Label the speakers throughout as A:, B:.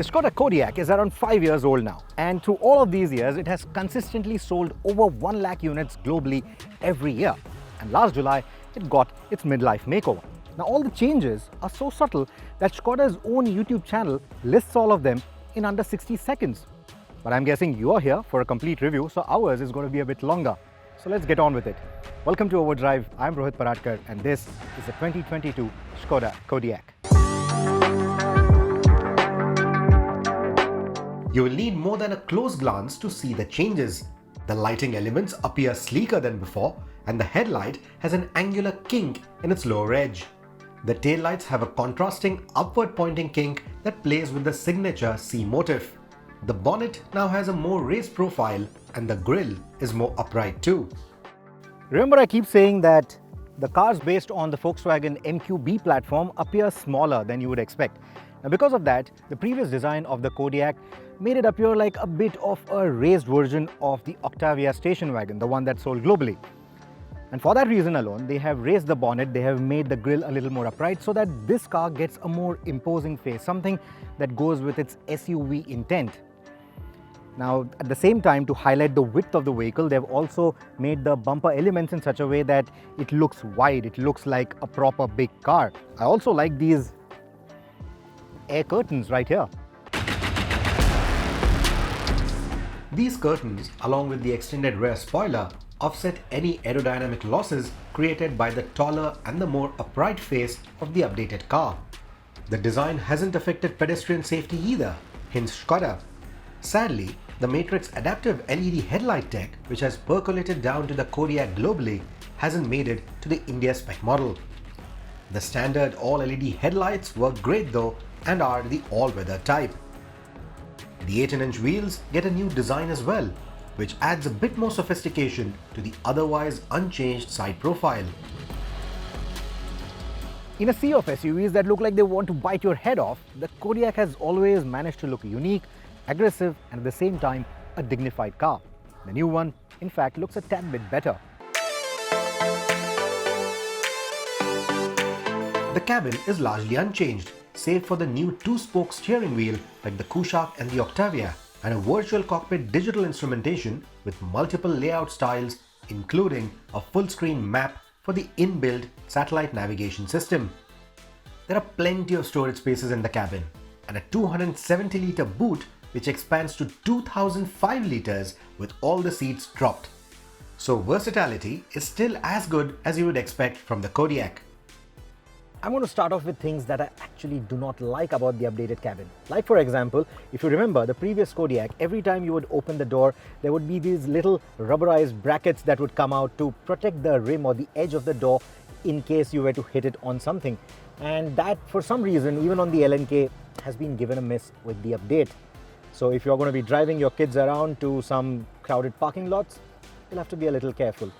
A: The Skoda Kodiaq is around 5 years old now, and through all of these years, it has consistently sold over 1 lakh units globally every year. And last July, it got its midlife makeover. Now, all the changes are so subtle that Skoda's own YouTube channel lists all of them in under 60 seconds. But I'm guessing you are here for a complete review, so ours is going to be a bit longer. So let's get on with it. Welcome to Overdrive. I'm Rohit Paratkar, and this is the 2022 Skoda Kodiaq.
B: You will need more than a close glance to see the changes. The lighting elements appear sleeker than before, and the headlight has an angular kink in its lower edge. The taillights have a contrasting upward-pointing kink that plays with the signature C motif. The bonnet now has a more raised profile, and the grille is more upright too.
A: Remember, I keep saying that the cars based on the Volkswagen MQB platform appear smaller than you would expect. Now, because of that, the previous design of the Kodiaq made it appear like a bit of a raised version of the Octavia station wagon, the one that sold globally. And for that reason alone, they have raised the bonnet, they have made the grille a little more upright so that this car gets a more imposing face, something that goes with its SUV intent. Now, at the same time, to highlight the width of the vehicle, they've also made the bumper elements in such a way that it looks wide, it looks like a proper big car. I also like these air curtains right here.
B: These curtains, along with the extended rear spoiler, offset any aerodynamic losses created by the taller and the more upright face of the updated car. The design hasn't affected pedestrian safety either, hence Skoda. Sadly, the Matrix adaptive LED headlight tech, which has percolated down to the Kodiaq globally, hasn't made it to the India spec model. The standard all-LED headlights work great though and are the all-weather type. The 18-inch wheels get a new design as well, which adds a bit more sophistication to the otherwise unchanged side profile.
A: In a sea of SUVs that look like they want to bite your head off, the Kodiaq has always managed to look unique, aggressive, and at the same time a dignified car. The new one, in fact, looks a tad bit better.
B: The cabin is largely unchanged, save for the new two-spoke steering wheel like the Kodiaq and the Octavia, and a virtual cockpit digital instrumentation with multiple layout styles, including a full-screen map for the inbuilt satellite navigation system. There are plenty of storage spaces in the cabin, and a 270-litre boot which expands to 2005 litres with all the seats dropped. So versatility is still as good as you would expect from the Kodiaq.
A: I'm going to start off with things that I actually do not like about the updated cabin. Like, for example, if you remember the previous Kodiaq, every time you would open the door, there would be these little rubberized brackets that would come out to protect the rim or the edge of the door in case you were to hit it on something. And that, for some reason, even on the L&K, has been given a miss with the update. So if you're going to be driving your kids around to some crowded parking lots, you'll have to be a little careful.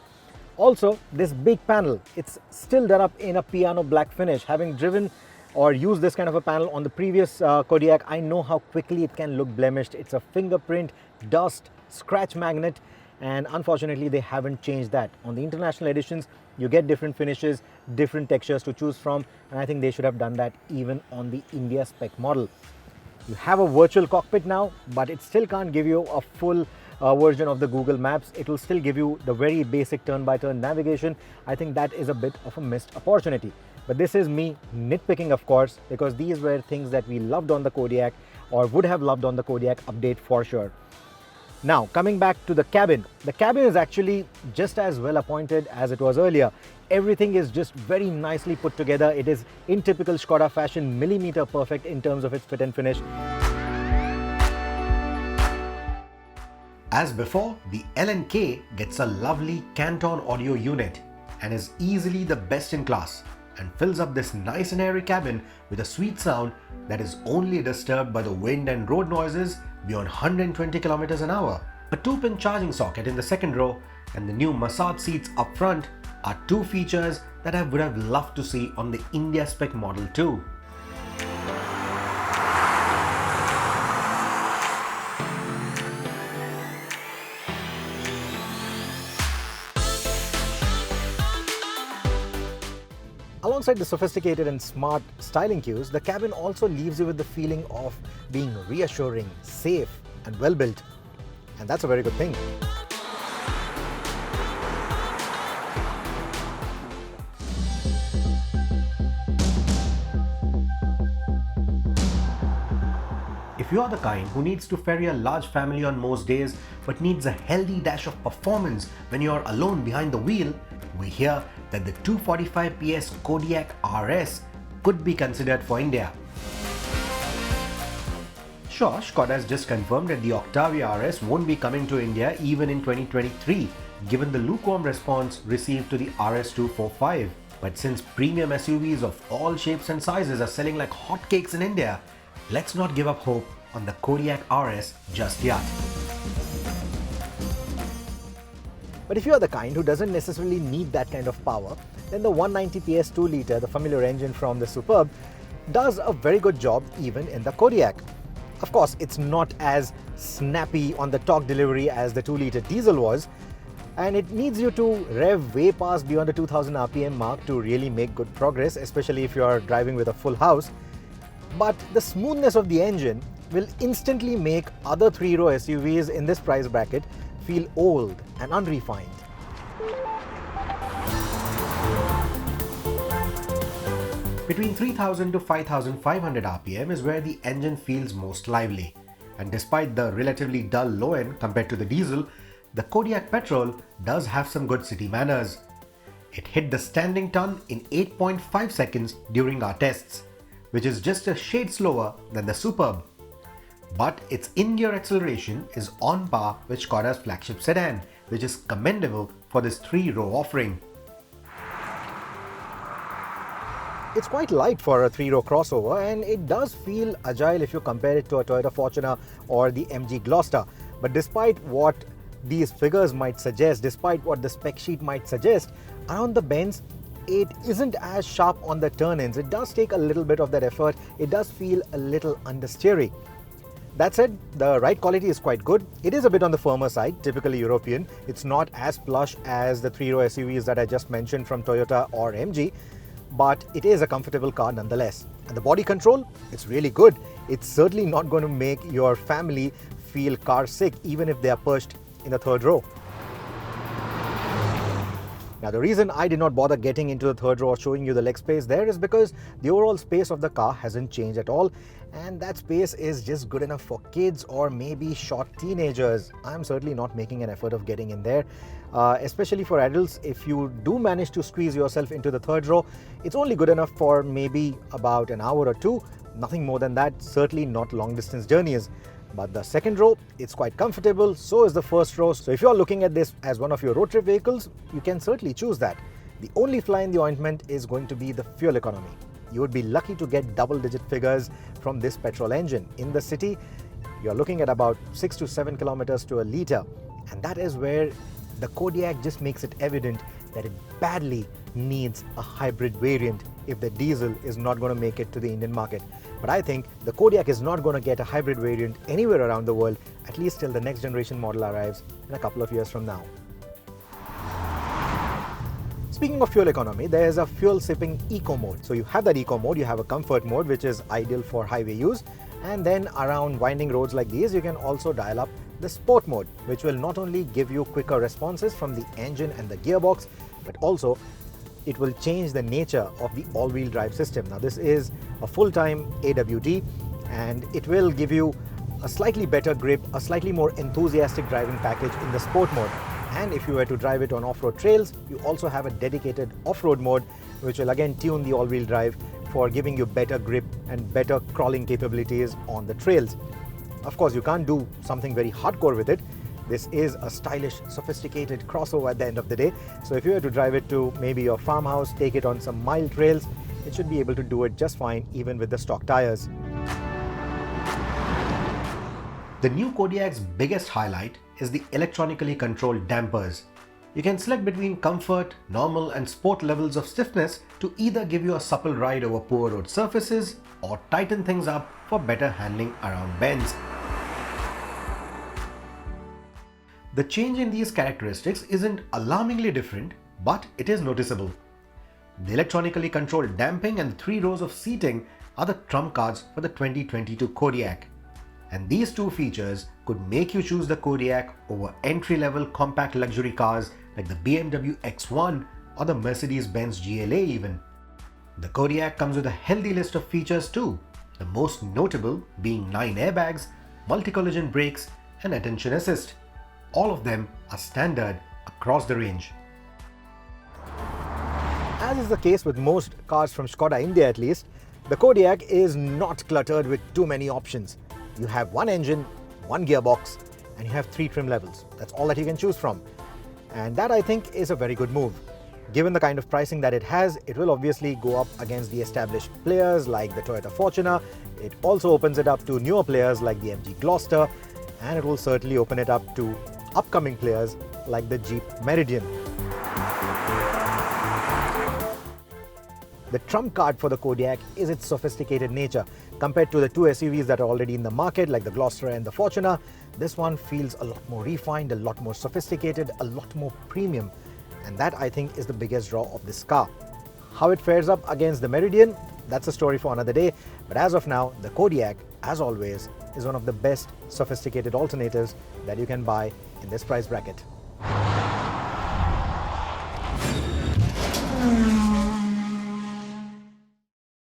A: Also, this big panel, it's still done up in a piano black finish. Having driven or used this kind of a panel on the previous Kodiaq, I know how quickly it can look blemished. It's a fingerprint, dust, scratch magnet, and unfortunately they haven't changed that. On the international editions, you get different finishes, different textures to choose from, and I think they should have done that even on the India spec model. You have a virtual cockpit now, but it still can't give you a full version of the Google Maps. It will still give you the very basic turn-by-turn navigation. I think that is a bit of a missed opportunity. But this is me nitpicking, of course, because these were things that we loved on the Kodiaq or would have loved on the Kodiaq update for sure. Now, coming back to the cabin is actually just as well appointed as it was earlier. Everything is just very nicely put together. It is in typical Skoda fashion, millimeter perfect in terms of its fit and finish.
B: As before, the L&K gets a lovely Canton audio unit and is easily the best in class and fills up this nice and airy cabin with a sweet sound that is only disturbed by the wind and road noises beyond 120 km an hour. A 2-pin charging socket in the second row and the new massage seats up front are two features that I would have loved to see on the India spec model too.
A: Alongside the sophisticated and smart styling cues, the cabin also leaves you with the feeling of being reassuring, safe, and well built. And that's a very good thing.
B: If you are the kind who needs to ferry a large family on most days but needs a healthy dash of performance when you are alone behind the wheel, we hear that the 245 PS Kodiaq RS could be considered for India. Sure, Skoda has just confirmed that the Octavia RS won't be coming to India even in 2023, given the lukewarm response received to the RS 245. But since premium SUVs of all shapes and sizes are selling like hotcakes in India, let's not give up hope on the Kodiaq RS just yet.
A: But if you are the kind who doesn't necessarily need that kind of power, then the 190 PS 2-litre, the familiar engine from the Superb, does a very good job even in the Kodiaq. Of course, it's not as snappy on the torque delivery as the 2-litre diesel was, and it needs you to rev way past beyond the 2000 RPM mark to really make good progress, especially if you are driving with a full house. But the smoothness of the engine will instantly make other 3-row SUVs in this price bracket feel old and unrefined.
B: Between 3000 to 5500 RPM is where the engine feels most lively. And despite the relatively dull low end compared to the diesel, the Kodiaq Petrol does have some good city manners. It hit the standing ton in 8.5 seconds during our tests, which is just a shade slower than the Superb. But its in-gear acceleration is on par with Skoda's flagship sedan, which is commendable for this 3-row offering.
A: It's quite light for a 3-row crossover, and it does feel agile if you compare it to a Toyota Fortuner or the MG Gloster. But despite what these figures might suggest, despite what the spec sheet might suggest, around the bends, it isn't as sharp on the turn-ins. It does take a little bit of that effort. It does feel a little understeery. That said, the ride quality is quite good. It is a bit on the firmer side, typically European. It's not as plush as the 3-row SUVs that I just mentioned from Toyota or MG, but it is a comfortable car nonetheless. And the body control, it's really good. It's certainly not going to make your family feel car sick even if they are perched in the 3rd row. Now, the reason I did not bother getting into the 3rd row or showing you the leg space there is because the overall space of the car hasn't changed at all, and that space is just good enough for kids or maybe short teenagers. I'm certainly not making an effort of getting in there. Especially for adults, if you do manage to squeeze yourself into the 3rd row, it's only good enough for maybe about an hour or two. Nothing more than that, certainly not long distance journeys. But the 2nd row, it's quite comfortable, so is the 1st row. So if you're looking at this as one of your road trip vehicles, you can certainly choose that. The only fly in the ointment is going to be the fuel economy. You would be lucky to get double-digit figures from this petrol engine. In the city, you're looking at about 6 to 7 kilometers to a litre. And that is where the Kodiaq just makes it evident that it badly needs a hybrid variant if the diesel is not going to make it to the Indian market. But I think the Kodiaq is not going to get a hybrid variant anywhere around the world, at least till the next generation model arrives in a couple of years from now. Speaking of fuel economy, there is a fuel sipping eco mode. So you have that eco mode, you have a comfort mode, which is ideal for highway use. And then around winding roads like these, you can also dial up the sport mode, which will not only give you quicker responses from the engine and the gearbox, but also it will change the nature of the all-wheel drive system. Now, this is a full-time AWD, and it will give you a slightly better grip, a slightly more enthusiastic driving package in the sport mode. And if you were to drive it on off-road trails, you also have a dedicated off-road mode, which will again tune the all-wheel drive for giving you better grip and better crawling capabilities on the trails. Of course, you can't do something very hardcore with it. This is a stylish, sophisticated crossover at the end of the day. So if you were to drive it to maybe your farmhouse, take it on some mild trails, it should be able to do it just fine even with the stock tires.
B: The new Kodiaq's biggest highlight is the electronically controlled dampers. You can select between comfort, normal and sport levels of stiffness to either give you a supple ride over poor road surfaces or tighten things up for better handling around bends. The change in these characteristics isn't alarmingly different, but it is noticeable. The electronically controlled damping and 3 rows of seating are the trump cards for the 2022 Kodiaq. And these two features could make you choose the Kodiaq over entry-level compact luxury cars like the BMW X1 or the Mercedes-Benz GLA even. The Kodiaq comes with a healthy list of features too, the most notable being 9 airbags, multi-collision brakes and attention assist. All of them are standard across the range.
A: As is the case with most cars from Skoda India at least, the Kodiaq is not cluttered with too many options. You have one engine, one gearbox, and you have 3 trim levels. That's all that you can choose from. And that I think is a very good move. Given the kind of pricing that it has, it will obviously go up against the established players like the Toyota Fortuner. It also opens it up to newer players like the MG Gloster, and it will certainly open it up to upcoming players like the Jeep Meridian. The trump card for the Kodiaq is its sophisticated nature. Compared to the 2 SUVs that are already in the market like the Gloster and the Fortuner, this one feels a lot more refined, a lot more sophisticated, a lot more premium. And that I think is the biggest draw of this car. How it fares up against the Meridian, that's a story for another day. But as of now, the Kodiaq, as always, is one of the best sophisticated alternatives that you can buy in this price bracket.